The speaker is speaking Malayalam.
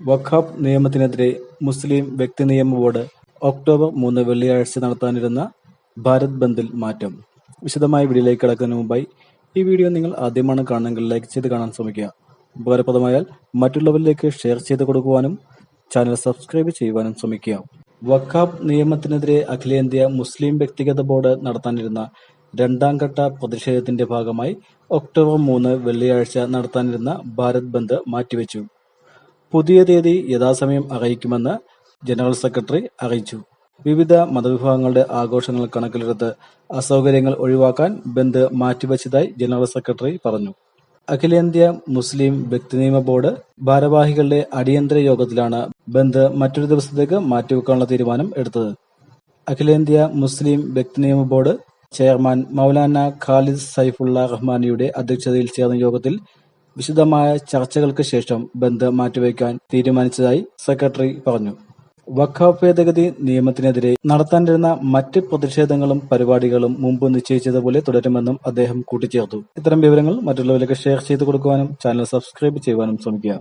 വഖഫ് നിയമത്തിനെതിരെ മുസ്ലിം വ്യക്തി നിയമ ബോർഡ് ഒക്ടോബർ 3 വെള്ളിയാഴ്ച നടത്താനിരുന്ന ഭാരത് ബന്ദിൽ മാറ്റം. വിശദമായ വീഡിയോയിലേക്ക് കടക്കുന്നതിന് മുമ്പായി ഈ വീഡിയോ നിങ്ങൾ ആദ്യമാണ് കാണുന്നതെങ്കിൽ ലൈക്ക് ചെയ്ത് കാണാൻ ശ്രമിക്കുക. ഉപകാരപ്രദമായാൽ മറ്റുള്ളവരിലേക്ക് ഷെയർ ചെയ്ത് കൊടുക്കുവാനും ചാനൽ സബ്സ്ക്രൈബ് ചെയ്യുവാനും ശ്രമിക്കുക. വഖഫ് നിയമത്തിനെതിരെ അഖിലേന്ത്യാ മുസ്ലിം വ്യക്തിഗത ബോർഡ് നടത്താനിരുന്ന രണ്ടാം ഘട്ട പ്രതിഷേധത്തിന്റെ ഭാഗമായി ഒക്ടോബർ 3 വെള്ളിയാഴ്ച നടത്താനിരുന്ന ഭാരത് ബന്ദ് മാറ്റിവെച്ചു. പുതിയ തീയതി യഥാസമയം അറിയിക്കുമെന്ന് ജനറൽ സെക്രട്ടറി അറിയിച്ചു. വിവിധ മതവിഭാഗങ്ങളുടെ ആഘോഷങ്ങൾ കണക്കിലെടുത്ത് അസൗകര്യങ്ങൾ ഒഴിവാക്കാൻ ബന്ദ് മാറ്റിവെച്ചതായി ജനറൽ സെക്രട്ടറി പറഞ്ഞു. അഖിലേന്ത്യാ മുസ്ലിം വ്യക്തിനിയമ ബോർഡ് ഭാരവാഹികളുടെ അടിയന്തര യോഗത്തിലാണ് ബന്ദ് മറ്റൊരു ദിവസത്തേക്ക് മാറ്റിവെക്കാനുള്ള തീരുമാനം എടുത്തത്. അഖിലേന്ത്യാ മുസ്ലിം വ്യക്തിനിയമ ബോർഡ് ചെയർമാൻ മൗലാന ഖാലിദ് സൈഫുള്ള റഹ്മാനിയുടെ അധ്യക്ഷതയിൽ ചേർന്ന യോഗത്തിൽ വിശദമായ ചർച്ചകൾക്ക് ശേഷം ബന്ദ് മാറ്റിവെക്കാൻ തീരുമാനിച്ചതായി സെക്രട്ടറി പറഞ്ഞു. വഖഫ് ഭേദഗതി നിയമത്തിനെതിരെ നടത്താനിരുന്ന മറ്റ് പ്രതിഷേധങ്ങളും പരിപാടികളും മുമ്പ് നിശ്ചയിച്ചതുപോലെ തുടരുമെന്നും അദ്ദേഹം കൂട്ടിച്ചേർത്തു. ഇത്തരം വിവരങ്ങൾ മറ്റുള്ളവരിലേക്ക് ഷെയർ ചെയ്ത് കൊടുക്കുവാനും ചാനൽ സബ്സ്ക്രൈബ് ചെയ്യുവാനും ശ്രമിക്കുക.